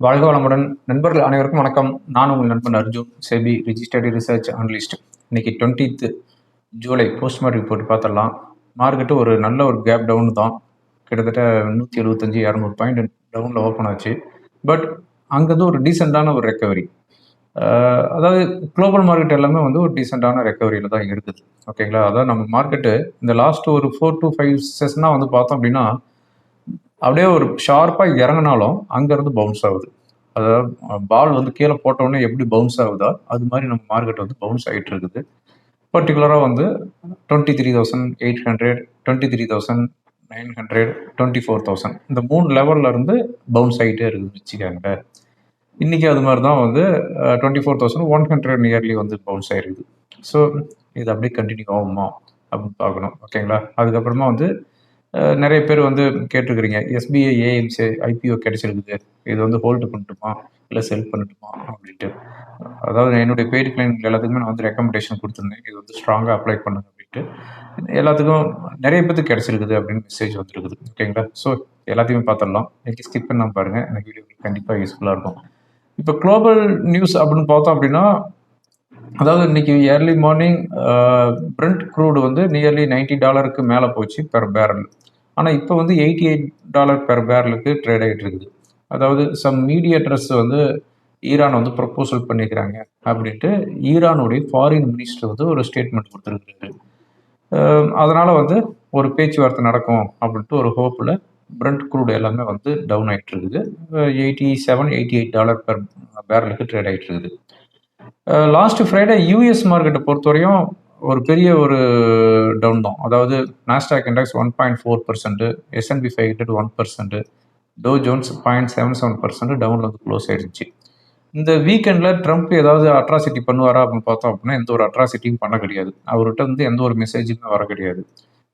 வாழ்க வளமுடன் நண்பர்கள் அனைவருக்கும் வணக்கம். நான் உங்கள் நண்பன் Arjun, SEBI registered research analyst. இன்னைக்கு 20th July post market report பார்த்துடலாம். மார்க்கெட்டு ஒரு நல்ல ஒரு கேப் டவுன் தான். கிட்டத்தட்ட 175-200 பாயிண்ட் டவுனில் ஓப்பன் ஆச்சு. பட் அங்கேருந்து ஒரு டீசெண்டான ஒரு ரெக்கவரி. அதாவது குளோபல் மார்க்கெட் எல்லாமே வந்து ஒரு டீசெண்டான ரெக்கவரியில் தான் இருக்குது. ஓகேங்களா? அதாவது நம்ம மார்க்கெட்டு இந்த லாஸ்ட் ஒரு 4 to 5 செஷனாக வந்து பார்த்தோம் அப்படின்னா அப்படியே ஒரு ஷார்ப்பாக இறங்கினாலும் அங்கேருந்து பவுன்ஸ் ஆகுது. அதாவது பால் வந்து கீழே போட்டோடனே எப்படி பவுன்ஸ் ஆகுதோ அது மாதிரி நம்ம மார்க்கெட் வந்து பவுன்ஸ் ஆகிட்டு இருக்குது. பர்டிகுலராக வந்து 23,800, 23,900, 24,000 இந்த 3 லெவலில் இருந்து பவுன்ஸ் ஆகிட்டே இருக்குதுன்னு வச்சுக்காங்க. இன்றைக்கி அது மாதிரி தான் வந்து 24,100 நியர்லி வந்து பவுன்ஸ் ஆகிருக்குது. ஸோ இது அப்படியே கண்டினியூ ஆகுமா அப்படின்னு பார்க்கணும். ஓகேங்களா? அதுக்கப்புறமா வந்து நிறைய பேர் வந்து கேட்டுருக்குறீங்க, எஸ்பிஐ ஏஎம்சி ஐபிஓ கிடைச்சிருக்குது, இது வந்து ஹோல்டு பண்ணட்டுமா இல்லை செல் பண்ணட்டுமா அப்படின்ட்டு. அதாவது என்னுடைய பெய்டு கிளைண்ட் எல்லாத்துக்குமே நான் வந்து ரெக்கமெண்டேஷன் கொடுத்துருந்தேன், இது வந்து ஸ்ட்ராங்காக அப்ளை பண்ணுங்க அப்படின்ட்டு. எல்லாத்துக்கும் நிறைய பேருக்கு கிடைச்சிருக்குது அப்படின்னு மெசேஜ் வந்துருக்குது. ஓகேங்களா? ஸோ எல்லாத்தையுமே பார்த்துடலாம். இன்னைக்கு ஸ்கிப் பண்ணாமல் பாருங்கள், எனக்கு வீடியோ கண்டிப்பாக யூஸ்ஃபுல்லாக இருக்கும். இப்போ குளோபல் நியூஸ் அப்படின்னு பார்த்தோம் அப்படின்னா, அதாவது இன்னைக்கு ஏர்லி மார்னிங் பிரெண்ட் க்ரூடு வந்து நியர்லி $90 மேலே போச்சு பெர் பேரல். ஆனால் இப்போ வந்து $88 பெர் பேரலுக்கு ட்ரேட் ஆகிட்டு இருக்குது. அதாவது சம் மீடியேட்டர்ஸ் வந்து ஈரான் வந்து ப்ரப்போசல் பண்ணிக்கிறாங்க அப்படின்ட்டு ஈரானுடைய ஃபாரின் மினிஸ்டர் வந்து ஒரு ஸ்டேட்மெண்ட் கொடுத்துருக்குறாரு. அதனால் வந்து ஒரு பேச்சுவார்த்தை நடக்கும் அப்படின்ட்டு ஒரு ஹோப்பில் பிரெண்ட் க்ரூடு எல்லாமே வந்து டவுன் ஆகிட்டு இருக்குது. $87-88 பெர் பேரலுக்கு ட்ரேட் ஆகிட்டு இருக்குது. லாஸ்ட் ஃப்ரைடே யூஎஸ் மார்க்கெட்டை பொறுத்தவரையும் ஒரு பெரிய ஒரு டவுன் தான். அதாவது Nasdaq index 1.4%, S&P 500 1%, to Jones 0.77% டவுனில் வந்து க்ளோஸ் ஆயிடுச்சு. இந்த வீக்கெண்டில் ட்ரம்ப் ஏதாவது அட்ராசிட்டி பண்ணுவாரா அப்படின்னு பார்த்தோம் அப்படின்னா எந்த ஒரு அட்ராசிட்டியும் பண்ண கிடையாது. அவர்கிட்ட வந்து எந்த ஒரு மெசேஜுமே வர கிடையாது.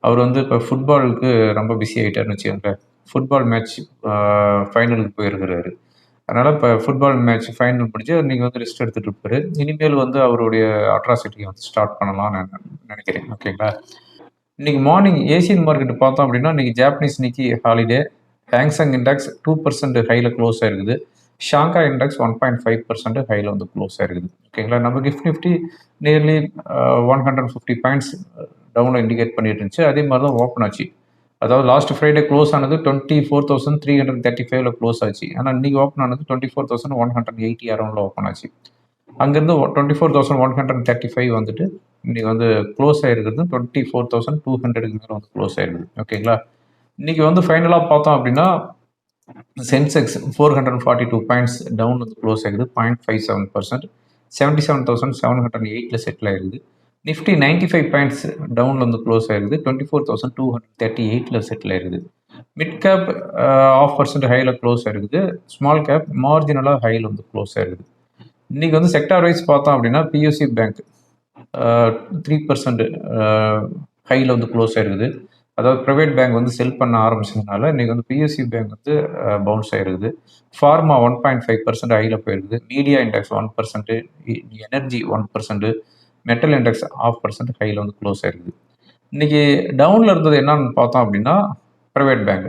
அவர் வந்து இப்போ ஃபுட்பாலுக்கு ரொம்ப பிஸி ஆகிட்டார்னு வச்சுக்கோங்க. ஃபுட்பால் மேட்ச் ஃபைனலுக்கு போயிருக்கிறாரு. அதனால் இப்போ ஃபுட்பால் மேட்ச் ஃபைனல் முடிஞ்சு நீங்கள் வந்து ரெஸ்ட் எடுத்துகிட்டு இருப்பாரு. இனிமேல் வந்து அவருடைய அட்ராசிட்டியை வந்து ஸ்டார்ட் பண்ணலாம்னு நான் நினைக்கிறேன். ஓகேங்களா? இன்றைக்கி மார்னிங் ஏசியன் மார்க்கெட் பார்த்தோம் அப்படின்னா இன்றைக்கி ஜாப்பனீஸ் நிக்கி ஹாலிடே. ஹேங்சங் இண்டெக்ஸ் 2% ஹையில் க்ளோஸ் ஆகிருக்குது. ஷாங்காய் இண்டெக்ஸ் 1.5% ஹையில் வந்து க்ளோஸ் ஆகிருக்குது. ஓகேங்களா? நம்ம கிஃப்ட் நிஃப்டி நியர்லி 150 பாயிண்ட்ஸ் டவுனில் இண்டிகேட் பண்ணிட்டு இருந்துச்சு. அதே மாதிரி தான் ஓப்பன் ஆச்சு. அதாவது லாஸ்ட் ஃப்ரைடே க்ளோஸ் ஆனது 24,335 க்ளோஸ் ஆச்சு. ஆனால் இன்றைக்கி ஓப்பன் ஆனது 24,180 அரௌண்டில் ஓப்பன் ஆச்சு. அங்கேருந்து 24,135 வந்துட்டு இன்றைக்கி வந்து க்ளோஸ் ஆகிருக்கிறது 24,200 மேலே வந்து க்ளோஸ் ஆகிருக்குது. ஓகேங்களா? இன்றைக்கி வந்து ஃபைனலாக பார்த்தோம் அப்படின்னா சென்செக்ஸ் 442 பாயிண்ட்ஸ் டவுன் வந்து க்ளோஸ் ஆகிருக்குது 0.57%, 77,708 செட்டில் ஆகிருக்குது. நிஃப்டி 95 பாயிண்ட்ஸ் டவுனில் வந்து க்ளோஸ் ஆகிருக்குது 24,238 செட்டில் ஆகிருக்குது. மிட் கேப் 0.5% ஹையில் க்ளோஸ் ஆகிருக்குது. ஸ்மால் கேப் மார்ஜினலாக ஹையில் வந்து க்ளோஸ் ஆகிருக்குது. இன்றைக்கி வந்து செக்டார் வைஸ் பார்த்தோம் அப்படின்னா பியூசி பேங்க் 3% ஹையில் வந்து க்ளோஸ் ஆகிருக்குது. அதாவது ப்ரைவேட் பேங்க் வந்து செல் பண்ண ஆரம்பிச்சதுனால இன்றைக்கி வந்து பிஎஸ்சி பேங்க் வந்து பவுன்ஸ் ஆகிருக்குது. ஃபார்மா 1.5% ஹையில் போயிருக்குது. Media index 1%, energy 1%, metal index 0.5% ஹையில் வந்து க்ளோஸ் ஆகிருக்குது. இன்றைக்கி டவுனில் இருந்தது என்னன்னு பார்த்தோம் அப்படின்னா ப்ரைவேட் பேங்க்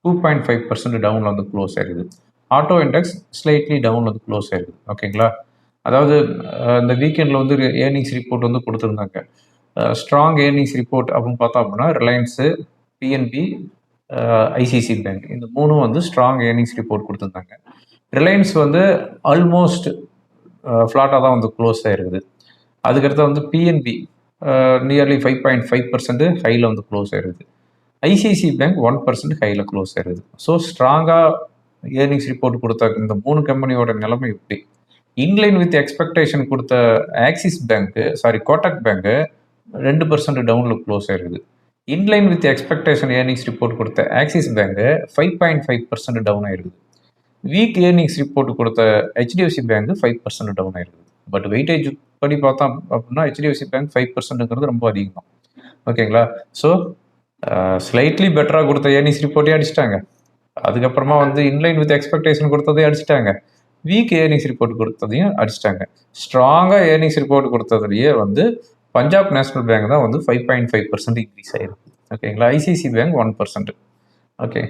2.5% டவுனில் வந்து க்ளோஸ் ஆகிருக்குது. ஆட்டோ இண்டெக்ஸ் ஸ்லைட்லி டவுனில் வந்து க்ளோஸ் ஆகிருக்குது. ஓகேங்களா? அதாவது இந்த வீக்கெண்டில் வந்து ஏர்னிங்ஸ் ரிப்போர்ட் வந்து கொடுத்துருந்தாங்க. ஸ்ட்ராங் ஏர்னிங்ஸ் ரிப்போர்ட் அப்படின்னு பார்த்தோம் அப்படின்னா ரிலையன்ஸு, பிஎன்பி, ஐசிசி பேங்க் இந்த மூணும் வந்து ஸ்ட்ராங் ஏர்னிங்ஸ் ரிப்போர்ட் கொடுத்துருந்தாங்க. ரிலையன்ஸ் வந்து ஆல்மோஸ்ட் ஃப்ளாட்டாக தான் வந்து க்ளோஸ் ஆகிருக்குது. அதுக்கடுத்து வந்து பிஎன்பி நியர்லி 5.5% ஹையில் வந்து க்ளோஸ் ஆகிருக்குது. ஐசிஐசி பேங்க் 1% ஹையில் க்ளோஸ் ஆகிருக்குது. ஸோ ஸ்ட்ராங்காக ஏர்னிங்ஸ் ரிப்போர்ட் கொடுத்த இந்த 3 கம்பெனியோட நிலைமை எப்படி? இன்லைன் வித் எக்ஸ்பெக்டேஷன் கொடுத்த ஆக்சிஸ் பேங்க்கு கோட்டக் பேங்க்கு 2% டவுனில் க்ளோஸ் ஆகிருக்குது. Inline with expectation earnings report கொடுத்த ஆக்சிஸ் பேங்க்கு 5.5% டவுன் ஆகிருக்குது. வீக் ஏர்னிங்ஸ் ரிப்போர்ட் கொடுத்த ஹெச்டிஎஃப்சி பேங்க் 5% டவுன் ஆகிருக்குது. பட் வெயிட்டேஜ் படி பார்த்தோம் அப்படின்னா ஹெச்டிஎஃப்சி பேங்க் 5%ங்கிறது ரொம்ப அதிகம் தான். ஓகேங்களா? ஸோ ஸ்லைட்லி பெட்டராக கொடுத்த ஏர்னிங்ஸ் ரிப்போர்ட்டே அடிச்சிட்டாங்க. அதுக்கப்புறமா வந்து இன்லைன் வித் எக்ஸ்பெக்டேஷன் கொடுத்ததையும் அடிச்சிட்டாங்க. வீக் ஏர்னிங்ஸ் ரிப்போர்ட் கொடுத்ததையும் அடிச்சிட்டாங்க. ஸ்ட்ராங்காக ஏர்னிங்ஸ் ரிப்போர்ட் கொடுத்ததுலேயே வந்து பஞ்சாப் நேஷனல் பேங்க் தான் வந்து 5.5% இன்க்ரீஸ் ஆகிருக்கு. ஓகேங்களா? ICC bank 1%. ஓகே.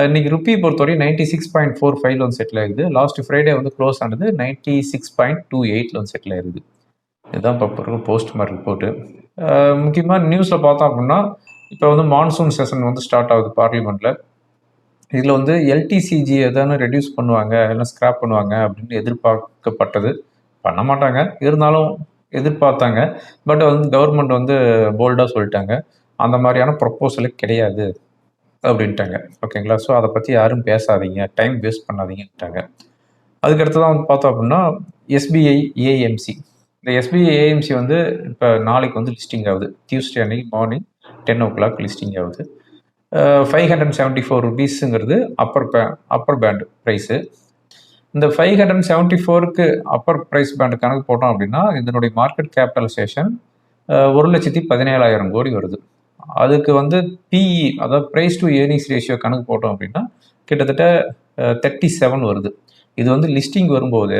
இன்னைக்கு ருப்பி பொறுத்தவரை 96.45 வந்து செட்டில் ஆகுது. லாஸ்ட் ஃப்ரைடே வந்து க்ளோஸ் ஆனது 96.28 வந்து செட்டில் ஆயிருது. இதுதான் இப்போ போஸ்ட் மார்க் ரிப்போர்ட்டு. முக்கியமாக நியூஸில் பார்த்தோம் அப்படின்னா இப்போ வந்து மான்சூன் செஷன் வந்து ஸ்டார்ட் ஆகுது பார்லிமெண்ட்டில். இதில் வந்து எல்டிசிஜி எதானு ரெடியூஸ் பண்ணுவாங்க, இல்லைன்னா ஸ்க்ராப் பண்ணுவாங்க அப்படின்னு எதிர்பார்க்கப்பட்டது. பண்ண மாட்டாங்க, இருந்தாலும் எதிர்பார்த்தாங்க. பட் வந்து கவர்மெண்ட் வந்து போல்டாக சொல்லிட்டாங்க, அந்த மாதிரியான ப்ரொப்போசலே கிடையாது அப்படின்ட்டாங்க. ஓகேங்களா? ஸோ அதை பற்றி யாரும் பேசாதீங்க, டைம் வேஸ்ட் பண்ணாதீங்கன்ட்டாங்க. அதுக்கடுத்து தான் வந்து பார்த்தோம் அப்படின்னா எஸ்பிஐ ஏஎம்சி. இந்த எஸ்பிஐ ஏஎம்சி வந்து இப்போ நாளைக்கு வந்து லிஸ்டிங் ஆகுது. டியூஸ்டே அன்னைக்கு மார்னிங் 10 o'clock லிஸ்டிங் ஆகுது. 574 ருபீஸுங்கிறது அப்பர் பேண்ட் ப்ரைஸு. இந்த 574க்கு அப்பர் ப்ரைஸ் பேண்ட் கணக்கு போட்டோம் அப்படின்னா இதனுடைய மார்க்கெட் கேபிட்டலைசேஷன் 1,17,000 கோடி வருது. அதுக்கு வந்து பிஇ, அதாவது ப்ரைஸ் டு ஏர்னிங்ஸ் ரேஷியோ கணக்கு போட்டோம் அப்படின்னா கிட்டத்தட்ட 37 வருது. இது வந்து லிஸ்டிங் வரும்போது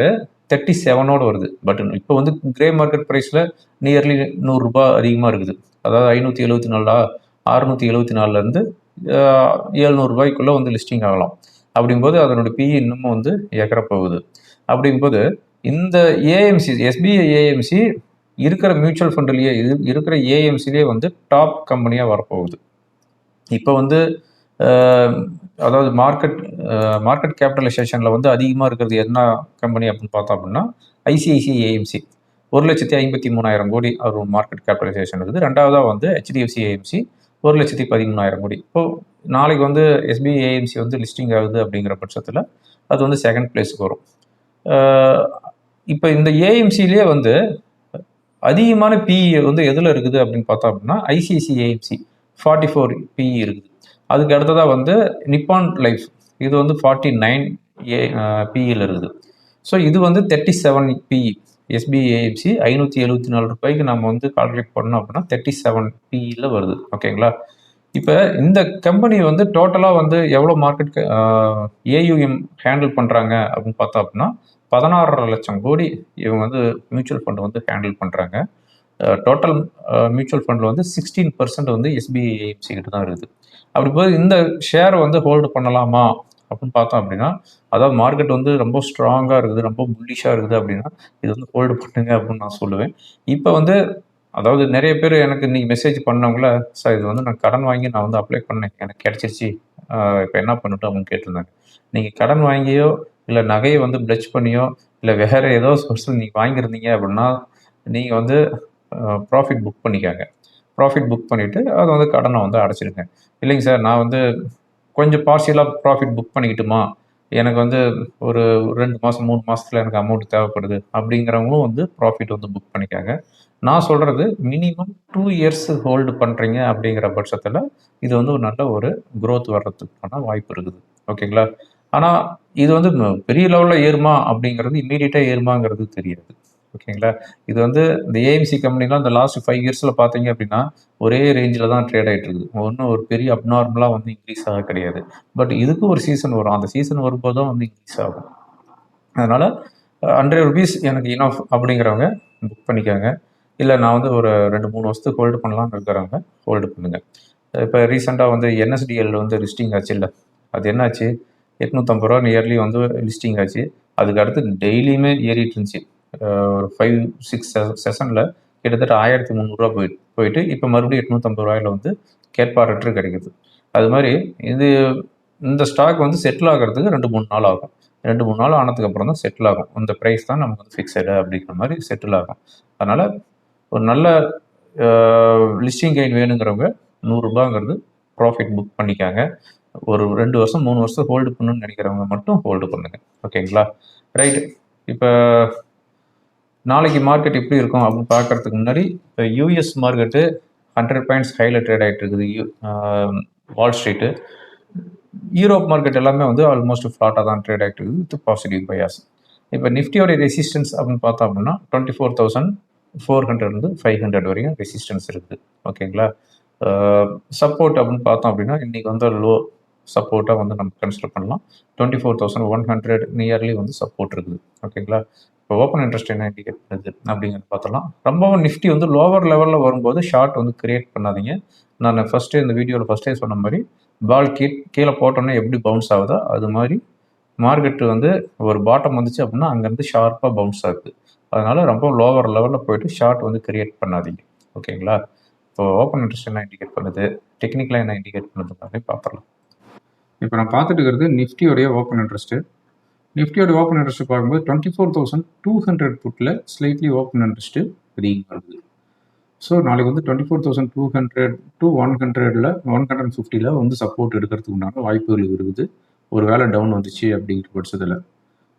37ஓடு வருது. பட் இப்போ வந்து கிரே மார்க்கெட் ப்ரைஸில் நியர்லி 100 ரூபாய் அதிகமாக இருக்குது. அதாவது 574 674லேருந்து 700 ரூபாய்க்குள்ளே வந்து லிஸ்டிங் ஆகலாம். அப்படிங்கும்போது அதனோட பிஇ இன்னமும் வந்து எகர போகுது. அப்படிங்கும்போது இந்த ஏஎம்சி, எஸ்பிஐ ஏஎம்சி இருக்கிற மியூச்சுவல் ஃபண்ட்லேயே இருக்கிற ஏஎம்சிலேயே வந்து டாப் கம்பெனியாக வரப்போகுது. இப்போ வந்து அதாவது மார்க்கெட் கேபிட்டலைசேஷனில் வந்து அதிகமாக இருக்கிறது என்ன கம்பெனி அப்படின்னு பார்த்தோம் அப்படின்னா ஐசிஐசிஐ ஏஎம்சி 1,53,000 கோடி அவர் மார்க்கெட் கேபிட்டலைசேஷன் இருக்குது. ரெண்டாவதாக வந்து ஹெச்டிஎஃப்சி ஏஎம்சி 1,13,000 கோடி. இப்போது நாளைக்கு வந்து எஸ்பிஐ ஏஎம்சி வந்து லிஸ்டிங் ஆகுது அப்படிங்கிற பட்சத்தில் அது வந்து செகண்ட் பிளேஸுக்கு வரும். இப்போ இந்த ஏஎம்சிலேயே வந்து அதிகமான பிஇ வந்து எதில் இருக்குது அப்படின்னு பார்த்தோம் அப்படின்னா ஐசிஐசி ஏஎம்சி 44 பிஇ இருக்குது. அதுக்கு அடுத்ததாக வந்து நிப்பான் லைஃப் இது வந்து 49 பிஇயில் இருக்குது. ஸோ இது வந்து 37 பிஇ. எஸ்பிஐ ஏஎம்சி 574 ரூபாய்க்கு நம்ம வந்து கால்குலேட் பண்ணோம் அப்படின்னா 37 பிஇயில் வருது. ஓகேங்களா? இப்போ இந்த கம்பெனி வந்து டோட்டலாக வந்து எவ்வளோ மார்க்கெட் ஏயுஎம் ஹேண்டில் பண்ணுறாங்க அப்படின்னு பார்த்தோம் அப்படின்னா 16.5 லட்சம் கோடி இவங்க வந்து மியூச்சுவல் ஃபண்ட் வந்து ஹேண்டில் பண்ணுறாங்க. டோட்டல் மியூச்சுவல் ஃபண்டில் வந்து 16% வந்து எஸ்பிஐ ஏஎம்சி கிட்ட தான் இருக்குது. அப்படி போது இந்த ஷேரை வந்து ஹோல்டு பண்ணலாமா அப்படின்னு பார்த்தோம் அப்படின்னா, அதாவது மார்க்கெட் வந்து ரொம்ப ஸ்ட்ராங்காக இருக்குது, ரொம்ப புல்லிஷாக இருக்குது அப்படின்னா இது வந்து ஹோல்டு பண்ணுங்க அப்படின்னு நான் சொல்லுவேன். இப்போ வந்து அதாவது நிறைய பேர் எனக்கு இன்றைக்கி மெசேஜ் பண்ணவங்கள, சார் இது வந்து நான் கடன் வாங்கி நான் வந்து அப்ளை பண்ணேன், எனக்கு கிடச்சிருச்சு, இப்போ என்ன பண்ணட்டும் அப்படின்னு கேட்டிருந்தாங்க. நீங்கள் கடன் வாங்கியோ இல்லை நகையை வந்து பிளட்ஜ் பண்ணியோ இல்லை வேறு ஏதோ சோர்ஸில் நீங்கள் வாங்கியிருந்தீங்க அப்படின்னா நீங்கள் வந்து ப்ராஃபிட் புக் பண்ணிக்காங்க. ப்ராஃபிட் புக் பண்ணிவிட்டு அதை வந்து கடனை வந்து அடைச்சிடுங்க. இல்லைங்க சார், நான் வந்து கொஞ்சம் பார்ஷியலாக ப்ராஃபிட் புக் பண்ணிக்கிட்டுமா, எனக்கு வந்து ஒரு 2 மாதம் 3 மாதத்தில் எனக்கு அமௌண்ட் தேவைப்படுது அப்படிங்கிறவங்களும் வந்து ப்ராஃபிட் வந்து புக் பண்ணிக்காங்க. நான் சொல்கிறது மினிமம் 2 இயர்ஸ் ஹோல்டு பண்ணுறீங்க அப்படிங்கிற பட்சத்தில் இது வந்து ஒரு நல்ல ஒரு க்ரோத் வர்றதுக்கான வாய்ப்பு இருக்குது. ஓகேங்களா? ஆனால் இது வந்து பெரிய லெவலில் ஏறுமா அப்படிங்கிறது இம்மீடியட்டாக ஏறுமாங்கிறது தெரியாது. ஓகேங்களா? இது வந்து இந்த ஏஎம்சி கம்பெனிலாம் இந்த லாஸ்ட் 5 இயர்ஸில் பார்த்தீங்க அப்படின்னா ஒரே ரேஞ்சில் தான் ட்ரேட் ஆகிட்டு இருக்குது. ஒன்றும் ஒரு பெரிய அப்நார்மலாக வந்து இன்க்ரீஸ் ஆக கிடையாது. பட் இதுக்கு ஒரு சீசன் வரும், அந்த சீசன் வரும்போது தான் வந்து இன்க்ரீஸ் ஆகும். அதனால் 100 ருபீஸ் எனக்கு இனஃப் அப்படிங்கிறவங்க புக் பண்ணிக்கோங்க. இல்லை நான் வந்து ஒரு 2-3 வருஷத்துக்கு ஹோல்டு பண்ணலான்னு இருக்கிறவங்க ஹோல்டு பண்ணுங்கள். இப்போ ரீசெண்டாக வந்து என்எஸ்டிஎல் வந்து லிஸ்டிங் ஆச்சு இல்லை, அது என்னாச்சு, 850 ரூபா நியர்லி வந்து லிஸ்டிங் ஆச்சு. அதுக்கு அடுத்து டெய்லியுமே ஏறிட்டு இருந்துச்சு. ஒரு 5-6 செஷனில் கிட்டத்தட்ட 1,300 போயிட்டு இப்போ மறுபடியும் 850 ரூபாயில் வந்து கேட்பாரற்று கிடைக்குது. அது மாதிரி இந்த ஸ்டாக் வந்து செட்டில் ஆகிறதுக்கு 2-3 நாள் ஆகும். 2-3 நாள் ஆனதுக்கு அப்புறம் தான் செட்டில் ஆகும். இந்த ப்ரைஸ் தான் நமக்கு வந்து ஃபிக்ஸடு அப்படிங்கிற மாதிரி செட்டில் ஆகும். அதனால் ஒரு நல்ல லிஸ்டிங் கெயின் வேணுங்கிறவங்க 100 ரூபாங்கிறது ப்ராஃபிட் புக் பண்ணிக்காங்க. ஒரு 2 வருஷம் 3 வருஷம் ஹோல்டு பண்ணணும்னு நினைக்கிறவங்க மட்டும் ஹோல்டு பண்ணுங்க. ஓகேங்களா? ரைட். இப்போ நாளைக்கு மார்க்கெட் எப்படி இருக்கும் அப்படின்னு பார்க்கறதுக்கு முன்னாடி இப்போ யூஎஸ் மார்க்கெட்டு 100 பாயிண்ட்ஸ் ஹையில் ட்ரேட் ஆகிட்டு இருக்குது. வால் ஸ்ட்ரீட்டு, யூரோப் மார்க்கெட் எல்லாமே வந்து ஆல்மோஸ்ட் ஃப்ளாட்டாக தான் ட்ரேட் ஆகிட்டு இருக்குது வித் பாசிட்டிவ் பயாஸ். இப்போ நிஃப்டியோடைய ரெசிஸ்டன்ஸ் அப்படின்னு பார்த்தோம் அப்படின்னா 24,400 500 வரைக்கும் ரெசிஸ்டன்ஸ் இருக்குது. ஓகேங்களா? சப்போர்ட் அப்படின்னு பார்த்தோம் அப்படின்னா இன்றைக்கி வந்து லோ சப்போர்ட்டாக வந்து நம்ம கன்சிடர் பண்ணலாம். 24,100 நியர்லி வந்து சப்போர்ட் இருக்குது. ஓகேங்களா? இப்போ ஓப்பன் இன்ட்ரெஸ்ட் என்ன இண்டிகேட் பண்ணுது அப்படிங்கிறது பார்த்தலாம். ரொம்பவும் நிஃப்டி வந்து லோவர் லெவலில் வரும்போது ஷார்ட் வந்து கிரியேட் பண்ணாதீங்க. நான் ஃபஸ்ட்டு இந்த வீடியோவில் ஃபஸ்ட்டே சொன்ன மாதிரி பால் கீழே போட்டோன்னே எப்படி பவுன்ஸ் ஆகுதோ அது மாதிரி மார்க்கெட்டு வந்து ஒரு பாட்டம் வந்துச்சு அப்படின்னா அங்கேருந்து ஷார்ப்பாக பவுன்ஸ் ஆகுது. அதனால் ரொம்ப லோவர் லெவலில் போயிட்டு ஷார்ட் வந்து கிரியேட் பண்ணாதீங்க. ஓகேங்களா? இப்போ ஓப்பன் இன்ட்ரெஸ்ட் என்ன இண்டிகேட் பண்ணுது, டெக்னிக்கலாக என்ன இண்டிகேட் பண்ணுது அப்படின்னு பார்த்துடலாம். இப்போ நான் பார்த்துட்டு இருக்கிறது நிஃப்டியோடைய ஓப்பன் இன்ட்ரெஸ்ட்டு. நிஃப்டியோட ஓப்பன் இன்ட்ரெஸ்ட் பார்க்கும்போது 24,200 புட்டில் ஸ்லைட்லி ஓப்பன் இன்ட்ரெஸ்ட்டு அதிகமாக இருக்குது. ஸோ நாளைக்கு வந்து 24,200 to 100ல் 150ல் வந்து சப்போர்ட் எடுக்கிறதுக்கு உண்டான வாய்ப்புகள் இருக்குது. ஒரு வேளை டவுன் வந்துச்சு அப்படிங்கிற பட்சத்தில்.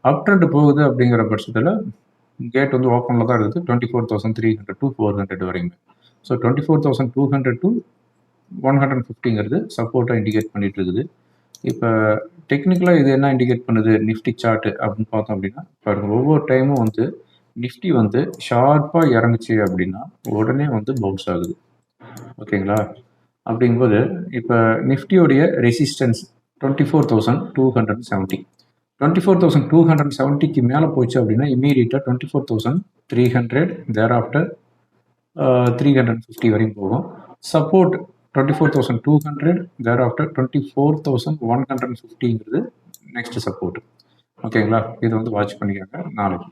அப் ட்ரெண்ட் போகுது அப்படிங்கிற பட்சத்தில் கேட் வந்து ஓப்பனில் தான் இருக்குது 24,300 to 400 வரைக்கும். ஸோ 24,200 to 150ங்கிறது சப்போர்ட்டாக இண்டிகேட் பண்ணிட்டு இருக்குது. இப்போ டெக்னிக்கலாக இது என்ன இண்டிகேட் பண்ணுது நிஃப்டி சார்ட்டு அப்படின்னு பார்த்தோம் அப்படின்னா, பாருங்க ஒவ்வொரு டைமும் வந்து நிஃப்டி வந்து ஷார்ப்பாக இறங்குச்சு அப்படின்னா உடனே வந்து பவுன்ஸ் ஆகுது. ஓகேங்களா? அப்படிங்கும்போது இப்போ நிஃப்டியோடைய ரெசிஸ்டன்ஸ் 24,270. 24,270க்கு மேலே போச்சு அப்படின்னா இம்மீடியட்டாக 24,300 தேர் ஆஃப்டர் 350 வரைக்கும் போகும். சப்போர்ட் 24,200 தேர் ஆஃப்டர் 24,150ங்கிறது நெக்ஸ்ட் சப்போர்ட். ஓகேங்களா? இதை வந்து வாட்ச் பண்ணிக்காங்க நாளைக்கு.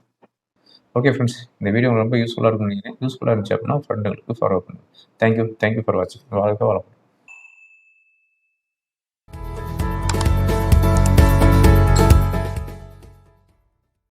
ஓகே ஃப்ரெண்ட்ஸ், இந்த வீடியோ ரொம்ப யூஸ்ஃபுல்லாக இருக்கும்னு நினைக்கிறேன். யூஸ்ஃபுல்லாக இருந்துச்சு அப்படின்னா ஃப்ரெண்டுகளுக்கு ஃபார்வர்ட் பண்ணுங்கள். தேங்க்யூ ஃபார் வாட்சிங். வாழ்க வளம்.